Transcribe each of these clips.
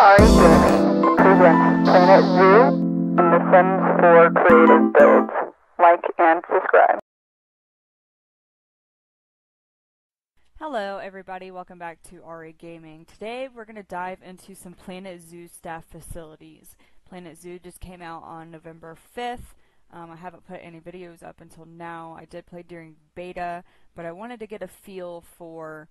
Aarie Gaming presents Planet Zoo and the Sims 4 creative builds. Like and subscribe. Hello everybody, welcome back to Aarie Gaming. Today we're going to dive into some Planet Zoo staff facilities. Planet Zoo just came out on November 5th. I haven't put any videos up until now. I did play during beta, but I wanted to get a feel for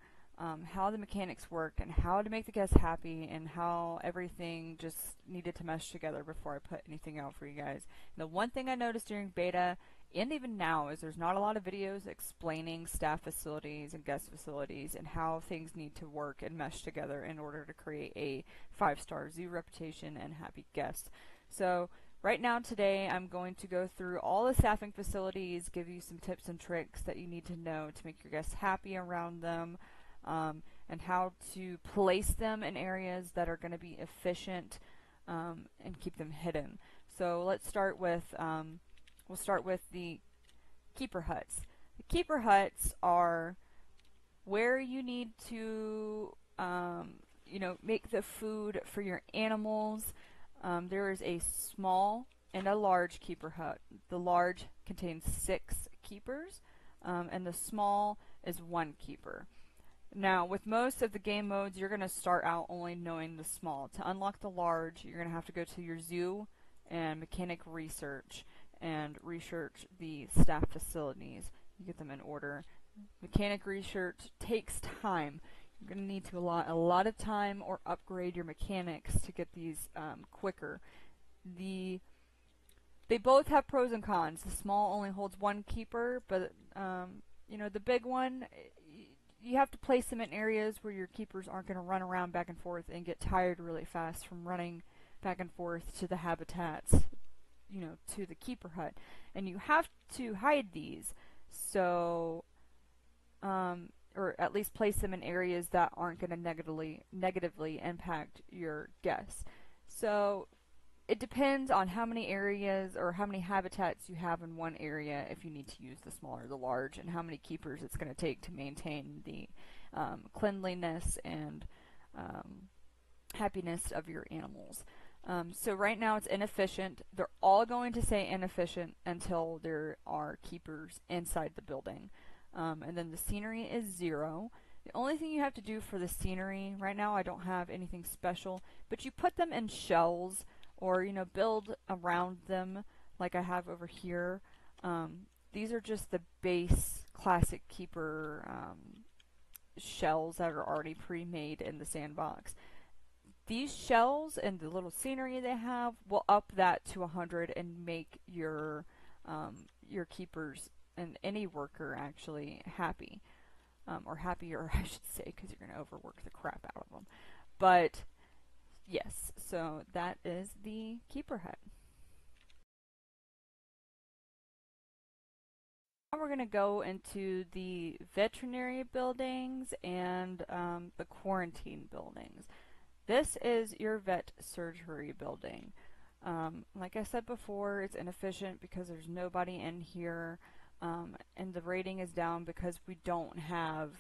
how the mechanics work and how to make the guests happy and how everything just needed to mesh together before I put anything out for you guys. And the one thing I noticed during beta and even now is there's not a lot of videos explaining staff facilities and guest facilities and how things need to work and mesh together in order to create a 5-star zoo reputation and happy guests. So right now today I'm going to go through all the staffing facilities, give you some tips and tricks that you need to know to make your guests happy around them, and how to place them in areas that are going to be efficient and keep them hidden. So let's start with we'll start with the keeper huts. The keeper huts are where you need to make the food for your animals. There is a small and a large keeper hut. The large contains 6 keepers, and the small is 1 keeper. Now, with most of the game modes, you're going to start out only knowing the small. To unlock the large, you're going to have to go to your zoo and mechanic research and research the staff facilities. You get them in order. Mechanic research takes time. You're going to need to allot a lot of time or upgrade your mechanics to get these quicker. They both have pros and cons. The small only holds 1 keeper, but the big one, you have to place them in areas where your keepers aren't going to run around back and forth and get tired really fast from running back and forth to the habitats, to the keeper hut. And you have to hide these, so, or at least place them in areas that aren't going to negatively impact your guests. So it depends on how many areas or how many habitats you have in one area if you need to use the small or the large, and how many keepers it's going to take to maintain the cleanliness and happiness of your animals. So right now it's inefficient. They're all going to say inefficient until there are keepers inside the building. And then the scenery is 0. The only thing you have to do for the scenery, right now I don't have anything special, but you put them in shells or build around them like I have over here. These are just the base classic keeper shells that are already pre-made in the sandbox. These shells and the little scenery they have will up that to 100 and make your keepers and any worker actually happy, or happier I should say, because you're going to overwork the crap out of them. But yes, so that is the keeper hut. Now we're going to go into the veterinary buildings and the quarantine buildings. This is your vet surgery building. Like I said before, it's inefficient because there's nobody in here, and the rating is down because we don't have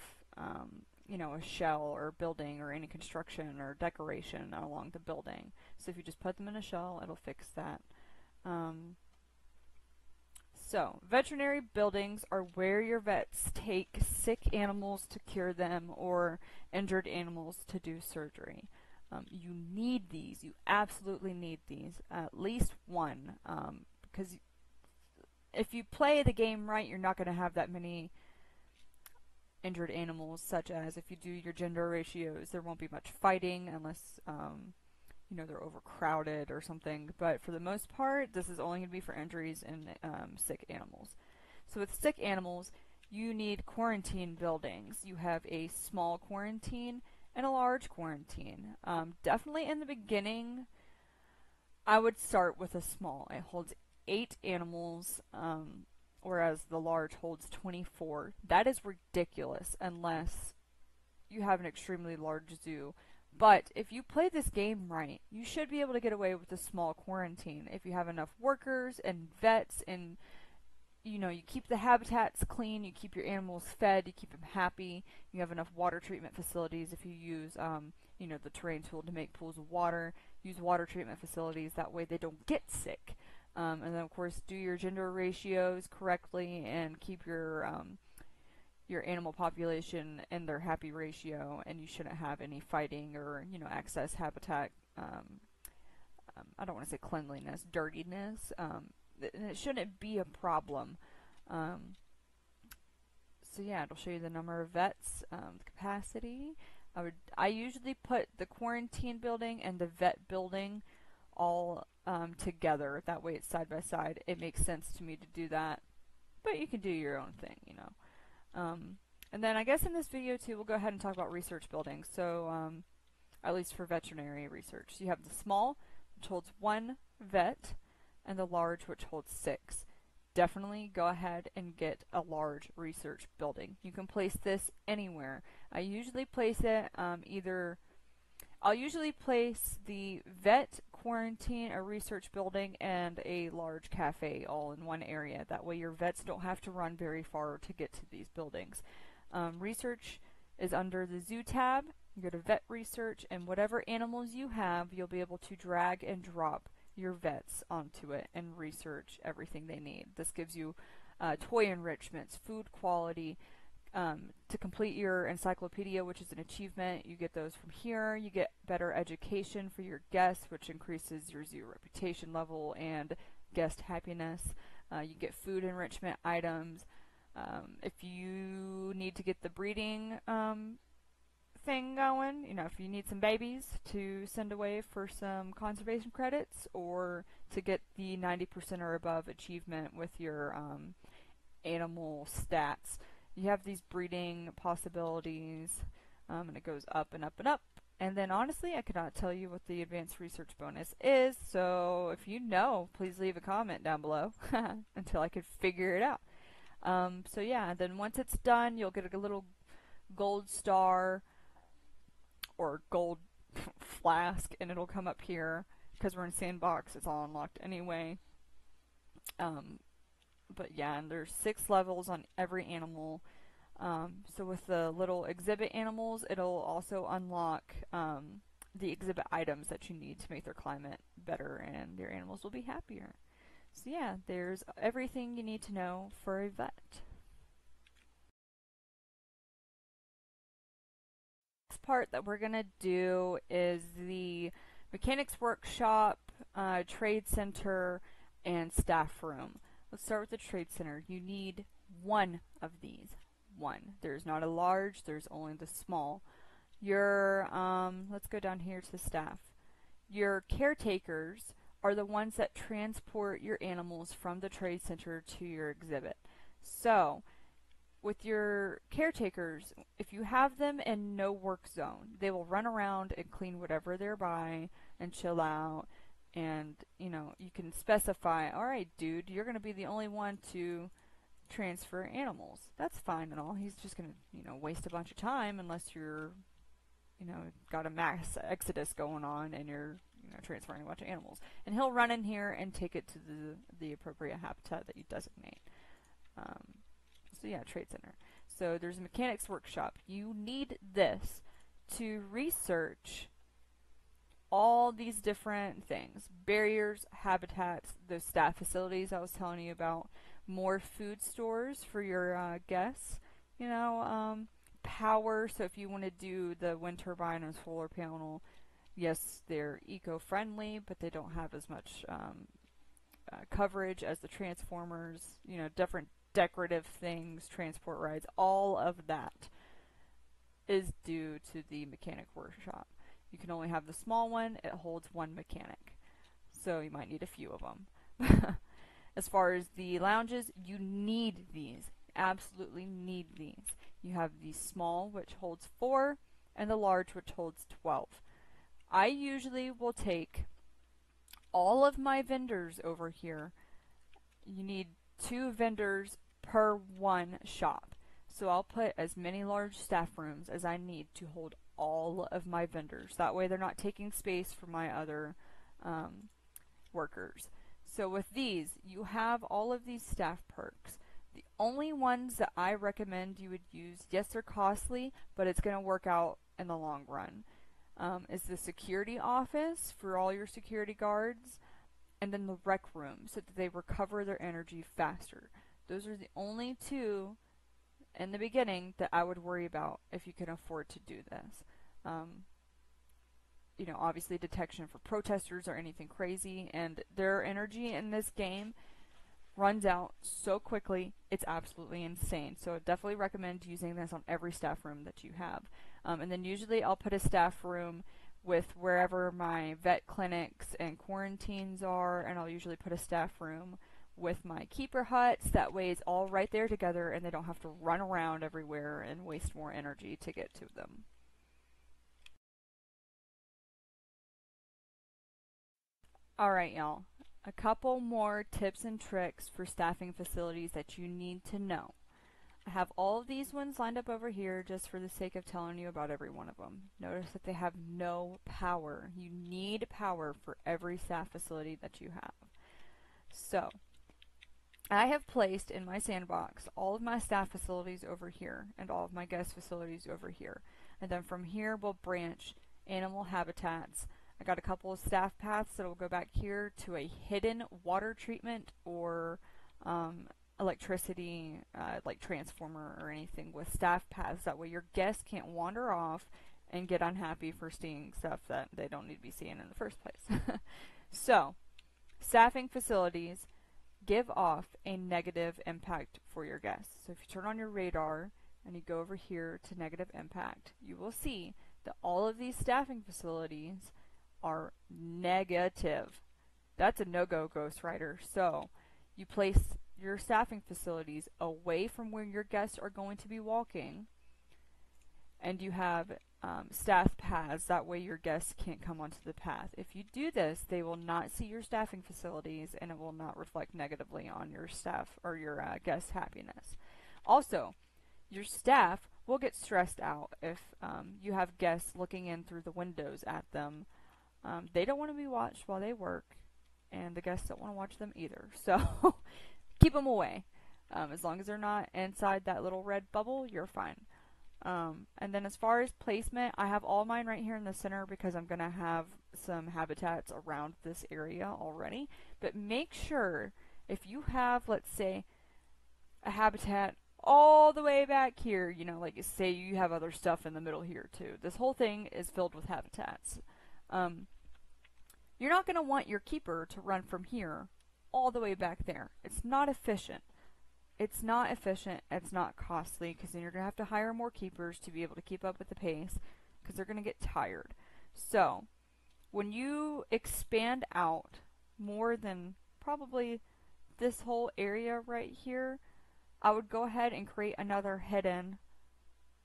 a shell or building or any construction or decoration along the building. So if you just put them in a shell, it'll fix that. So veterinary buildings are where your vets take sick animals to cure them or injured animals to do surgery. You need these. You absolutely need these. At least one, because if you play the game right, you're not going to have that many injured animals, such as if you do your gender ratios, there won't be much fighting unless they're overcrowded or something. But for the most part, this is only going to be for injuries and sick animals. So with sick animals, you need quarantine buildings. You have a small quarantine and a large quarantine. Definitely in the beginning, I would start with a small. It holds 8 animals, whereas the large holds 24. That is ridiculous unless you have an extremely large zoo. But if you play this game right, you should be able to get away with a small quarantine if you have enough workers and vets and you keep the habitats clean, you keep your animals fed, you keep them happy, you have enough water treatment facilities. If you use, the terrain tool to make pools of water, use water treatment facilities. That way they don't get sick. And then, of course, do your gender ratios correctly and keep your animal population in their happy ratio, and you shouldn't have any fighting or, excess habitat, I don't want to say cleanliness, dirtiness. And it shouldn't be a problem. So yeah, it'll show you the number of vets, the capacity. I usually put the quarantine building and the vet building all together. That way it's side by side. It makes sense to me to do that, but you can do your own thing, and then I guess in this video too, we'll go ahead and talk about research buildings. So at least for veterinary research, so you have the small, which holds 1 vet, and the large, which holds 6. Definitely go ahead and get a large research building. You can place this anywhere. I usually place it I'll usually place the vet, quarantine, a research building, and a large cafe all in one area. That way your vets don't have to run very far to get to these buildings. Research is under the zoo tab. You go to vet research, and whatever animals you have, you'll be able to drag and drop your vets onto it and research everything they need. This gives you toy enrichments, food quality. To complete your encyclopedia, which is an achievement, you get those from here. You get better education for your guests, which increases your zoo reputation level and guest happiness. You get food enrichment items. If you need to get the breeding thing going, if you need some babies to send away for some conservation credits, or to get the 90% or above achievement with your animal stats, you have these breeding possibilities, and it goes up and up and up. And then honestly, I cannot tell you what the advanced research bonus is, so if you know, please leave a comment down below until I could figure it out. So yeah, then once it's done, you'll get a little gold star or gold flask, and it'll come up here. Because we're in sandbox, it's all unlocked anyway. But yeah, and there's 6 levels on every animal. So with the little exhibit animals, it'll also unlock the exhibit items that you need to make their climate better, and your animals will be happier. So yeah, there's everything you need to know for a vet. Next part that we're going to do is the mechanics workshop, trade center, and staff room. Let's start with the trade center. You need 1 of these. 1. There's not a large, there's only the small. Your, let's go down here to staff. Your caretakers are the ones that transport your animals from the trade center to your exhibit. So, with your caretakers, if you have them in no work zone, they will run around and clean whatever they're by and chill out. And, you can specify, alright dude, you're going to be the only one to transfer animals. That's fine and all. He's just going to, waste a bunch of time unless you're, got a mass exodus going on and you're, transferring a bunch of animals. And he'll run in here and take it to the appropriate habitat that you designate. So yeah, trade center. So there's a mechanics workshop. You need this to research all these different things. Barriers, habitats, those staff facilities I was telling you about, more food stores for your guests, power, so if you want to do the wind turbine and solar panel, yes, they're eco-friendly, but they don't have as much coverage as the transformers, different decorative things, transport rides, all of that is due to the mechanic workshop. You can only have the small one. It holds 1 mechanic, so you might need a few of them. As far as the lounges, you need these. Absolutely need these. You have the small, which holds 4, and the large, which holds 12. I usually will take all of my vendors over here. You need 2 vendors per 1 shop. So I'll put as many large staff rooms as I need to hold all of my vendors. That way they're not taking space for my other workers. So with these, you have all of these staff perks. The only ones that I recommend you would use, yes, they're costly, but it's going to work out in the long run, is the security office for all your security guards, and then the rec room so that they recover their energy faster. Those are the only two in the beginning that I would worry about if you can afford to do this. You know, obviously detection for protesters or anything crazy, and their energy in this game runs out so quickly, it's absolutely insane. So I definitely recommend using this on every staff room that you have. And then usually I'll put a staff room with wherever my vet clinics and quarantines are, and I'll usually put a staff room with my keeper huts. That way it's all right there together and they don't have to run around everywhere and waste more energy to get to them. Alright, y'all. A couple more tips and tricks for staffing facilities that you need to know. I have all of these ones lined up over here just for the sake of telling you about every one of them. Notice that they have no power. You need power for every staff facility that you have. So, I have placed in my sandbox all of my staff facilities over here and all of my guest facilities over here. And then from here we'll branch animal habitats. I got a couple of staff paths that will go back here to a hidden water treatment or electricity like transformer or anything with staff paths. That way your guests can't wander off and get unhappy for seeing stuff that they don't need to be seeing in the first place. So, staffing facilities give off a negative impact for your guests. So if you turn on your radar and you go over here to negative impact, you will see that all of these staffing facilities are negative. That's a no-go, Ghost Rider. So you place your staffing facilities away from where your guests are going to be walking, and you have staff paths. That way your guests can't come onto the path. If you do this, they will not see your staffing facilities and it will not reflect negatively on your staff or your guests' happiness. Also, your staff will get stressed out if you have guests looking in through the windows at them. They don't want to be watched while they work, and the guests don't want to watch them either. So keep them away. As long as they're not inside that little red bubble, you're fine. And then as far as placement, I have all mine right here in the center because I'm going to have some habitats around this area already. But make sure if you have, let's say, a habitat all the way back here, you know, like say you have other stuff in the middle here too. This whole thing is filled with habitats. You're not going to want your keeper to run from here all the way back there. It's not efficient. It's not efficient, it's not costly, because then you're going to have to hire more keepers to be able to keep up with the pace, because they're going to get tired. So, when you expand out more than probably this whole area right here, I would go ahead and create another hidden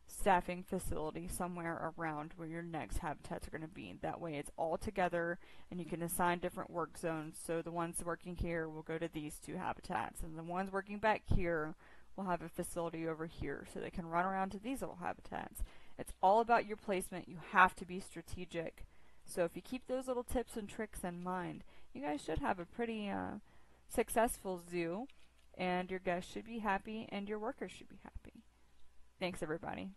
staffing facility somewhere around where your next habitats are going to be. That way it's all together and you can assign different work zones. So the ones working here will go to these two habitats, and the ones working back here will have a facility over here so they can run around to these little habitats. It's all about your placement. You have to be strategic. So if you keep those little tips and tricks in mind, you guys should have a pretty successful zoo, and your guests should be happy and your workers should be happy. Thanks, everybody.